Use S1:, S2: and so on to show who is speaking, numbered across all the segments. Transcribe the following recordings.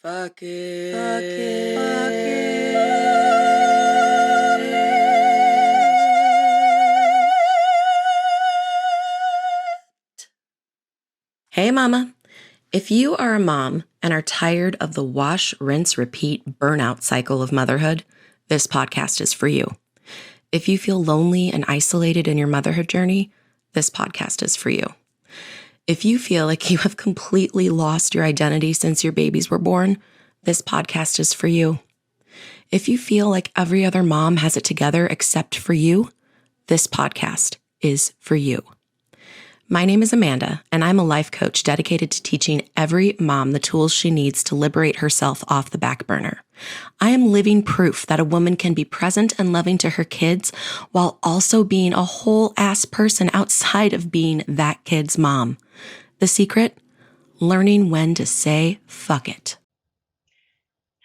S1: Fuck it. Hey, mama. If you are a mom and are tired of the wash, rinse, repeat burnout cycle of motherhood, this podcast is for you. If you feel lonely and isolated in your motherhood journey, this podcast is for you. If you feel like you have completely lost your identity since your babies were born, this podcast is for you. If you feel like every other mom has it together except for you, this podcast is for you. My name is Amanda, and I'm a life coach dedicated to teaching every mom the tools she needs to liberate herself off the back burner. I am living proof that a woman can be present and loving to her kids while also being a whole-ass person outside of being that kid's mom. The secret? Learning when to say fuck it.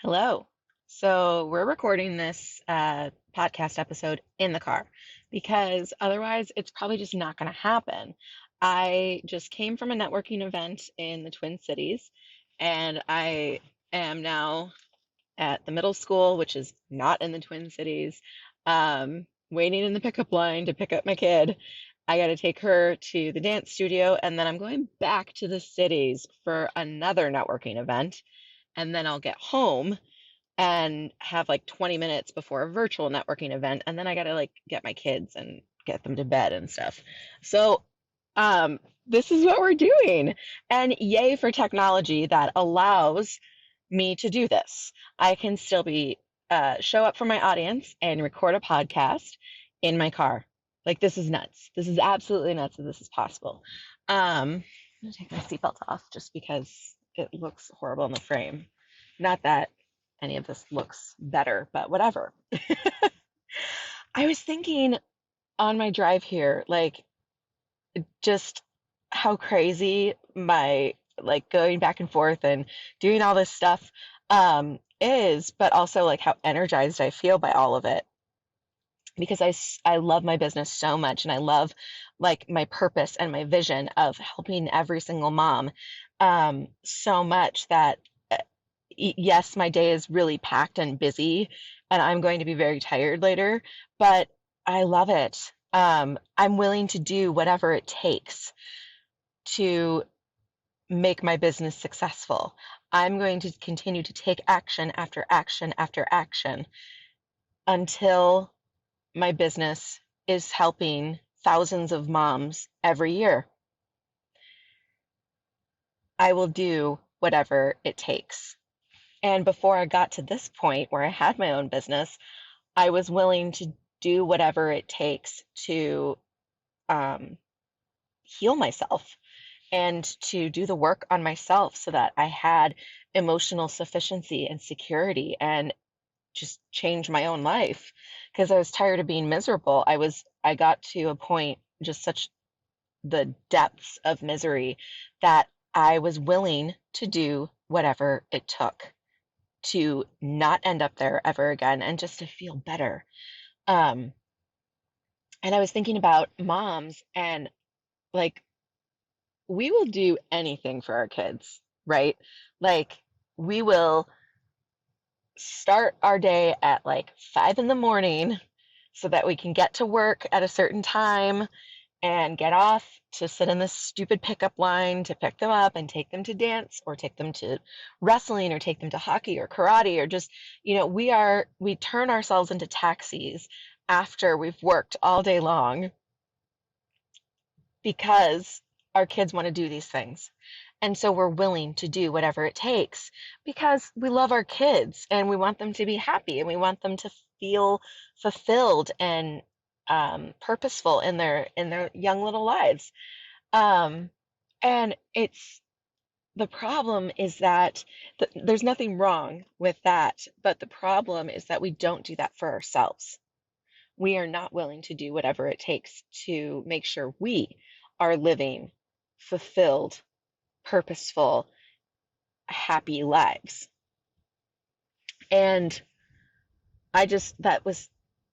S2: Hello. So we're recording this podcast episode in the car because otherwise it's probably just not going to happen. I just came from a networking event in the Twin Cities, and I am now at the middle school, which is not in the Twin Cities, waiting in the pickup line to pick up my kid. I got to take her to the dance studio, and then I'm going back to the cities for another networking event, and then I'll get home and have like 20 minutes before a virtual networking event, and then I gotta like get my kids and get them to bed and stuff. So this is what we're doing, and yay for technology that allows me to do this. I can still be show up for my audience and record a podcast in my car. Like, this is nuts. This is absolutely nuts that this is possible. I'm gonna take my seatbelt off just because it looks horrible in the frame. Not that any of this looks better, but whatever. I was thinking on my drive here, like, just how crazy my like going back and forth and doing all this stuff is, but also like how energized I feel by all of it, because I love my business so much, and I love like my purpose and my vision of helping every single mom so much that yes, my day is really packed and busy, and I'm going to be very tired later, but I love it. I'm willing to do whatever it takes to make my business successful. I'm going to continue to take action after action after action until my business is helping thousands of moms every year. I will do whatever it takes. And before I got to this point where I had my own business, I was willing to do whatever it takes to heal myself and to do the work on myself so that I had emotional sufficiency and security and just change my own life, because I was tired of being miserable. I got to a point, just such the depths of misery, that I was willing to do whatever it took to not end up there ever again and just to feel better. Um, and I was thinking about moms, and like, we will do anything for our kids, right? Like, we will start our day at like 5 in the morning so that we can get to work at a certain time and get off to sit in this stupid pickup line to pick them up and take them to dance or take them to wrestling or take them to hockey or karate, or just, we turn ourselves into taxis after we've worked all day long because our kids want to do these things. And so we're willing to do whatever it takes because we love our kids and we want them to be happy and we want them to feel fulfilled and purposeful in their young little lives. Um, and it's the problem is that there's nothing wrong with that, but the problem is that we don't do that for ourselves. We are not willing to do whatever it takes to make sure we are living fulfilled, purposeful, happy lives. And that was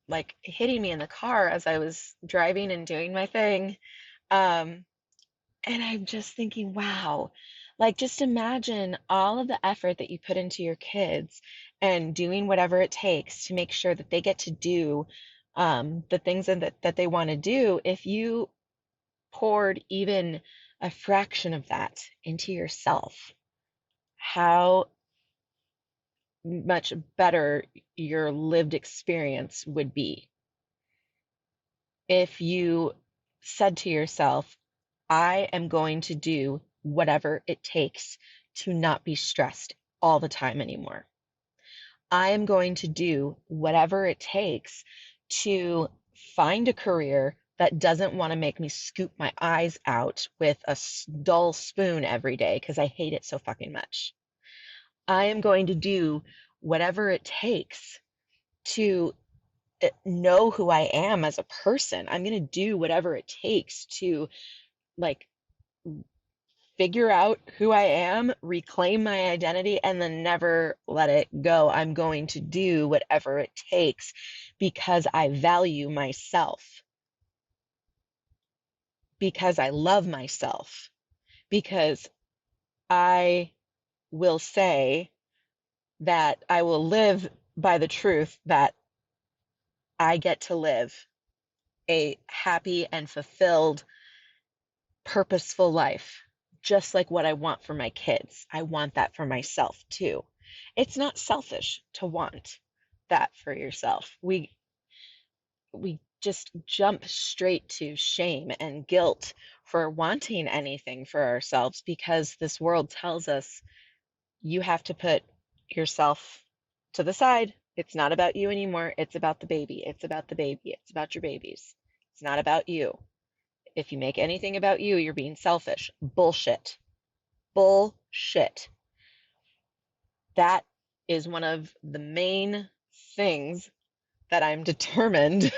S2: like hitting me in the car as I was driving and doing my thing. And I'm just thinking, wow, Like, just imagine all of the effort that you put into your kids and doing whatever it takes to make sure that they get to do the things that they want to do. If you poured even a fraction of that into yourself, how much better your lived experience would be if you said to yourself, I am going to do whatever it takes to not be stressed all the time anymore. I am going to do whatever it takes to find a career that doesn't want to make me scoop my eyes out with a dull spoon every day because I hate it so fucking much. I am going to do whatever it takes to know who I am as a person. I'm going to do whatever it takes to like figure out who I am, reclaim my identity, and then never let it go. I'm going to do whatever it takes because I value myself, because I love myself, because I will say that I will live by the truth that I get to live a happy and fulfilled, purposeful life, just like what I want for my kids. I want that for myself too. It's not selfish to want that for yourself. We just jump straight to shame and guilt for wanting anything for ourselves because this world tells us you have to put yourself to the side. It's not about you anymore. It's about the baby. It's about the baby. It's about your babies. It's not about you. If you make anything about you, you're being selfish. Bullshit. Bullshit. That is one of the main things that I'm determined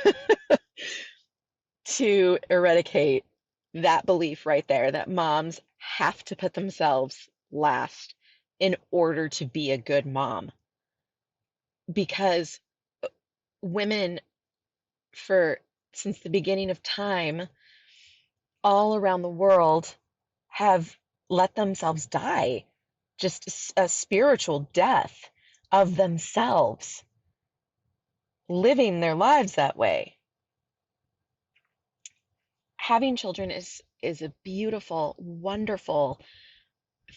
S2: to eradicate, that belief right there that moms have to put themselves last in order to be a good mom. Because women, for since the beginning of time, all around the world have let themselves die, just a spiritual death of themselves, living their lives that way. Having children is a beautiful, wonderful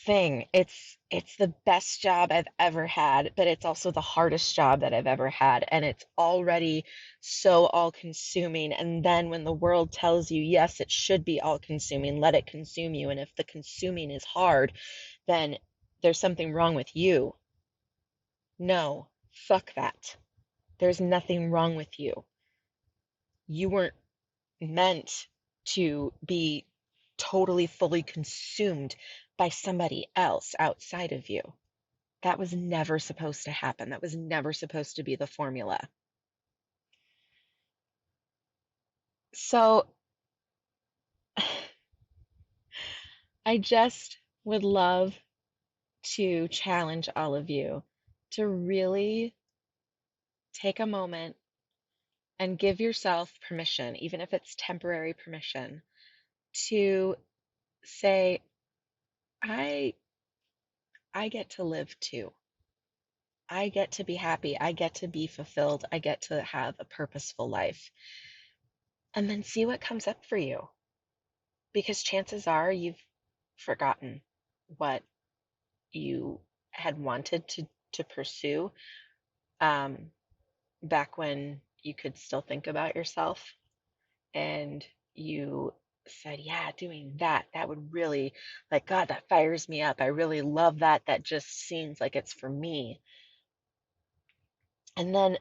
S2: thing. It's the best job I've ever had, but it's also the hardest job that I've ever had, and it's already so all-consuming. And then when the world tells you, yes, it should be all-consuming, let it consume you. And if the consuming is hard, then there's something wrong with you. No, fuck that. There's nothing wrong with you. You weren't meant to be totally, fully consumed by somebody else outside of you. That was never supposed to happen. That was never supposed to be the formula. So I just would love to challenge all of you to really take a moment and give yourself permission, even if it's temporary permission, to say, I I get to live too. I get to be happy. I get to be fulfilled. I get to have a purposeful life. And then see what comes up for you. Because chances are you've forgotten what you had wanted to pursue um, back when you could still think about yourself and you said, yeah, doing that, that would really, like, God, that fires me up. I really love that. That just seems like it's for me. And then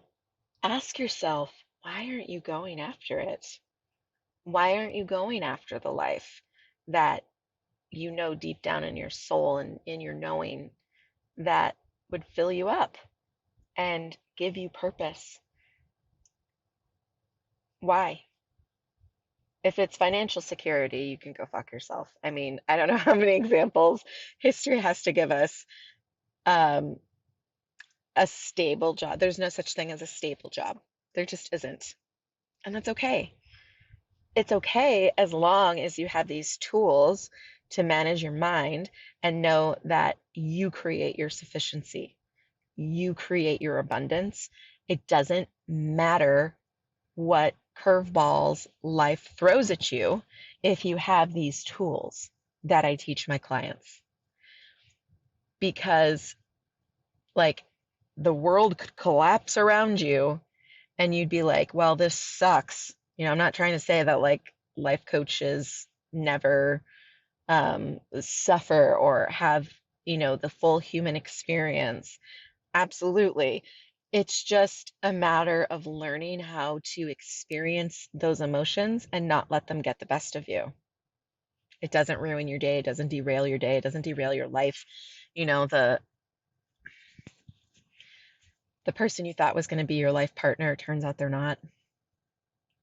S2: ask yourself, why aren't you going after it? Why aren't you going after the life that you know deep down in your soul and in your knowing that would fill you up and give you purpose? Why? If it's financial security, you can go fuck yourself. I mean, I don't know how many examples history has to give us. Um, a stable job. There's no such thing as a stable job. There just isn't. And that's okay. It's okay as long as you have these tools to manage your mind and know that you create your sufficiency, you create your abundance. It doesn't matter what curveballs life throws at you if you have these tools that I teach my clients. Because, like, the world could collapse around you and you'd be like, well, this sucks. I'm not trying to say that like life coaches never suffer or have, the full human experience. Absolutely. It's just a matter of learning how to experience those emotions and not let them get the best of you. It doesn't ruin your day, it doesn't derail your day, it doesn't derail your life. The person you thought was going to be your life partner, turns out they're not.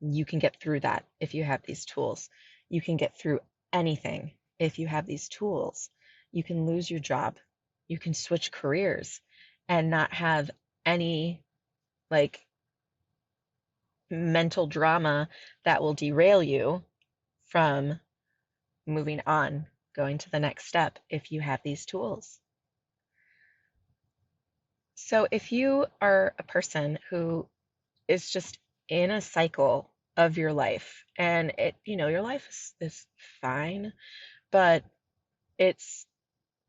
S2: You can get through that if you have these tools. You can get through anything if you have these tools. You can lose your job. You can switch careers and not have any like mental drama that will derail you from moving on, going to the next step if you have these tools. So if you are a person who is just in a cycle of your life and your life is fine, but it's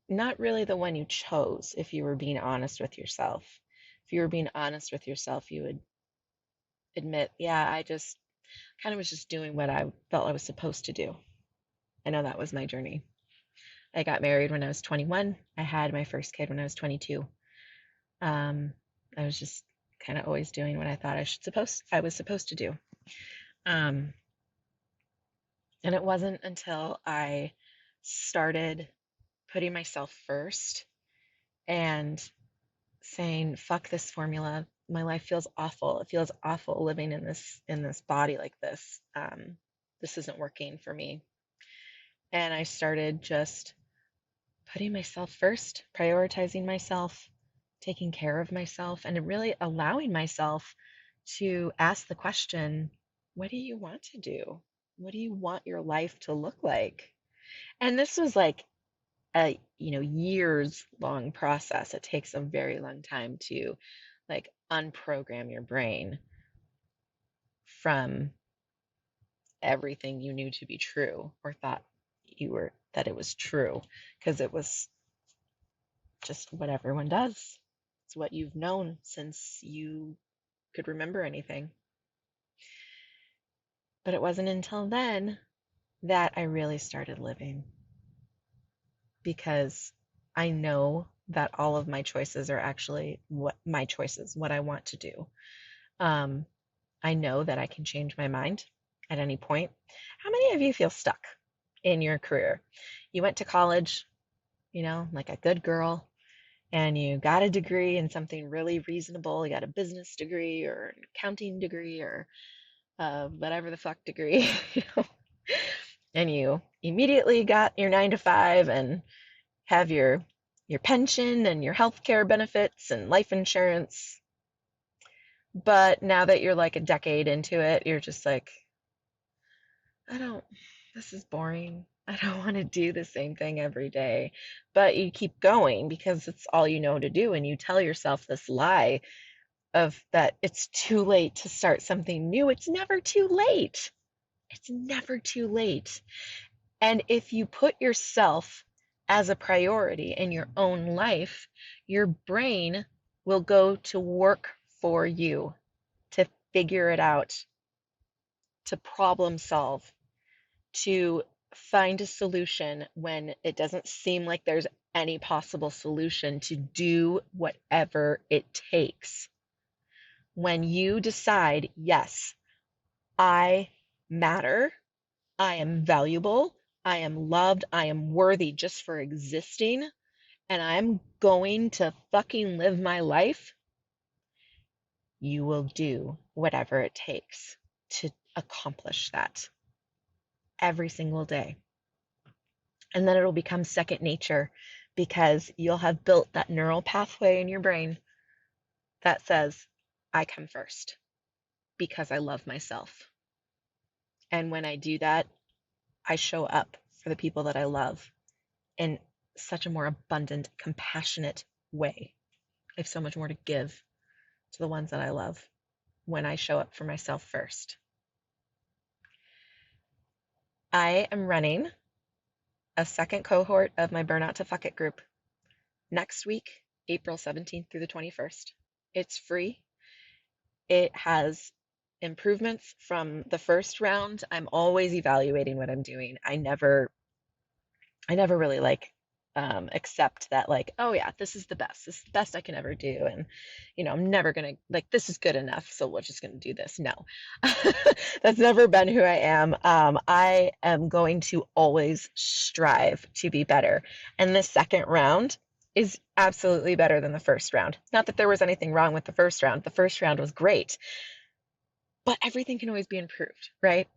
S2: not really the one you chose. If you were being honest with yourself, if you were being honest with yourself, you would admit, yeah, I just kind of was just doing what I felt I was supposed to do. I know that was my journey. I got married when I was 21. I had my first kid when I was 22. I was just kind of always doing what I thought I was supposed to do. And it wasn't until I started putting myself first and saying, fuck this formula. My life feels awful. It feels awful living in this body like this. This isn't working for me. And I started just putting myself first, prioritizing myself, taking care of myself, and really allowing myself to ask the question, what do you want to do? What do you want your life to look like? And this was like a, years long process. It takes a very long time to like unprogram your brain from everything you knew to be true or thought that it was true, because it was just what everyone does. It's what you've known since you could remember anything. But it wasn't until then that I really started living, because I know that all of my choices are actually what I want to do. Um, I know that I can change my mind at any point. How many of you feel stuck in your career? You went to college, like a good girl, and you got a degree in something really reasonable. You got a business degree or an accounting degree or whatever the fuck degree, and you immediately got your 9 to 5 and have your pension and your health care benefits and life insurance. But now that you're like a decade into it, you're just like, this is boring. I don't want to do the same thing every day. But you keep going because it's all you know to do. And you tell yourself this lie of that it's too late to start something new. It's never too late. It's never too late. And if you put yourself as a priority in your own life, your brain will go to work for you to figure it out, to problem solve, to find a solution when it doesn't seem like there's any possible solution, to do whatever it takes. When you decide, yes, I matter, I am valuable, I am loved, I am worthy just for existing, and I'm going to fucking live my life, you will do whatever it takes to accomplish that every single day. And then it'll become second nature, because you'll have built that neural pathway in your brain that says, I come first because I love myself. And when I do that, I show up for the people that I love in such a more abundant, compassionate way. I have so much more to give to the ones that I love when I show up for myself first. I am running a second cohort of my Burnout to Fuck It group next week, April 17th through the 21st. It's free. It has improvements from the first round. I'm always evaluating what I'm doing. I never really accept that, like, oh yeah, this is the best I can ever do, and I'm never gonna, like, this is good enough, so we're just gonna do this. No. That's never been who I am. I am going to always strive to be better, and this second round is absolutely better than the first round. Not that there was anything wrong with the first round. The first round was great, but everything can always be improved, right?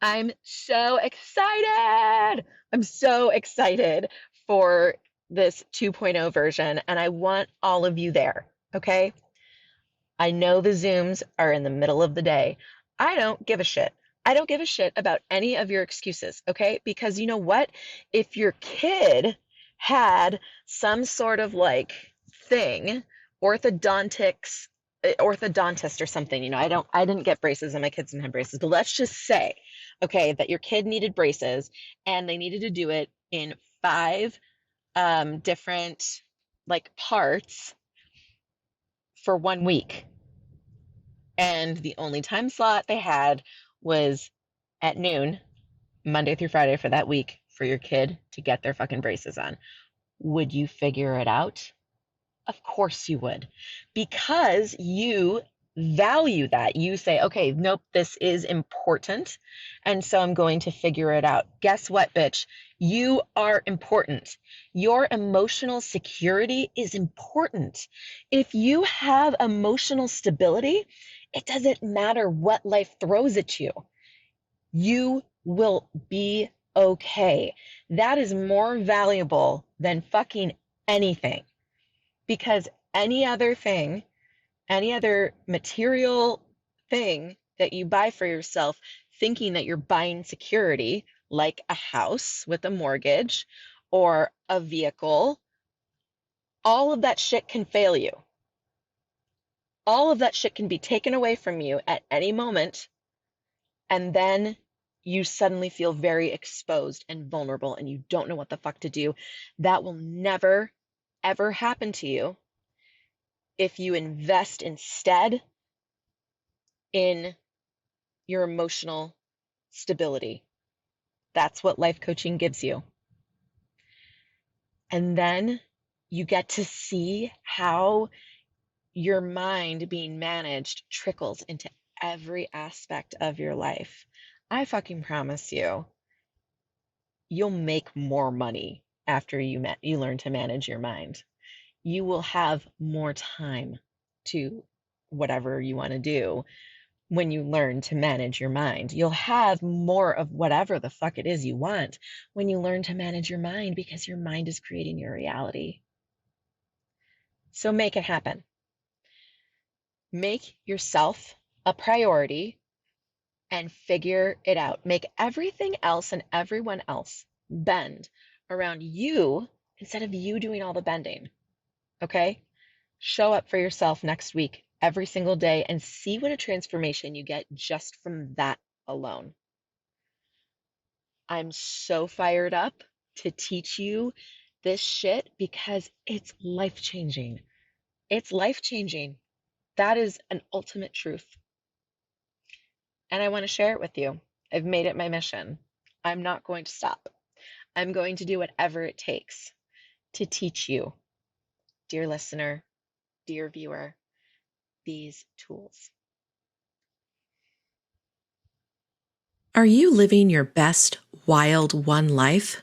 S2: I'm so excited. I'm so excited for this 2.0 version, and I want all of you there, okay? I know the Zooms are in the middle of the day. I don't give a shit. I don't give a shit about any of your excuses, okay? Because you know what? If your kid had some sort of like thing, orthodontics, orthodontist or something, I didn't get braces and my kids didn't have braces, but let's just say, okay, that your kid needed braces and they needed to do it in 5 different like parts for 1 week. And the only time slot they had was at noon, Monday through Friday for that week, for your kid to get their fucking braces on. Would you figure it out? Of course you would, because you value that. You say, okay, nope, this is important, and so I'm going to figure it out. Guess what, bitch? You are important. Your emotional security is important. If you have emotional stability, it doesn't matter what life throws at you. You will be okay. That is more valuable than fucking anything. Because any other thing, any other material thing that you buy for yourself, thinking that you're buying security, like a house with a mortgage or a vehicle, all of that shit can fail you. All of that shit can be taken away from you at any moment, and then you suddenly feel very exposed and vulnerable and you don't know what the fuck to do. That will never, ever happen to you if you invest instead in your emotional stability. That's what life coaching gives you. And then you get to see how your mind being managed trickles into every aspect of your life. I fucking promise you, you'll make more money after you learn to manage your mind. You will have more time to whatever you want to do when you learn to manage your mind. You'll have more of whatever the fuck it is you want when you learn to manage your mind, because your mind is creating your reality. So make it happen. Make yourself a priority and figure it out. Make everything else and everyone else bend around you instead of you doing all the bending. Okay? Show up for yourself next week, every single day, and see what a transformation you get just from that alone. I'm so fired up to teach you this shit because it's life-changing. It's life-changing. That is an ultimate truth. And I want to share it with you. I've made it my mission. I'm not going to stop. I'm going to do whatever it takes to teach you, dear listener, dear viewer, these tools.
S1: Are you living your best wild one life?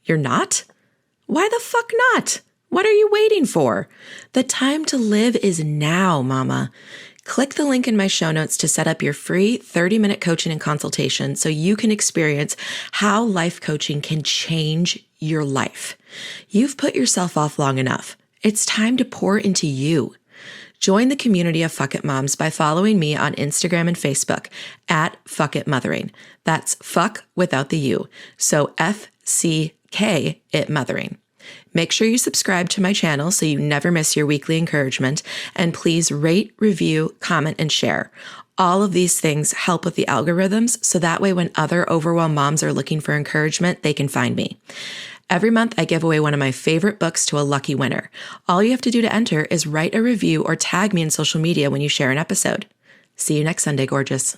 S1: You're not? Why the fuck not? What are you waiting for? The time to live is now, mama. Click the link in my show notes to set up your free 30-minute coaching and consultation so you can experience how life coaching can change your life. You've put yourself off long enough. It's time to pour into you. Join the community of Fuck It Moms by following me on Instagram and Facebook at Fuck It Mothering. That's fuck without the U. So It Mothering. Make sure you subscribe to my channel so you never miss your weekly encouragement, and please rate, review, comment, and share. All of these things help with the algorithms, so that way when other overwhelmed moms are looking for encouragement, they can find me. Every month, I give away one of my favorite books to a lucky winner. All you have to do to enter is write a review or tag me in social media when you share an episode. See you next Sunday, gorgeous.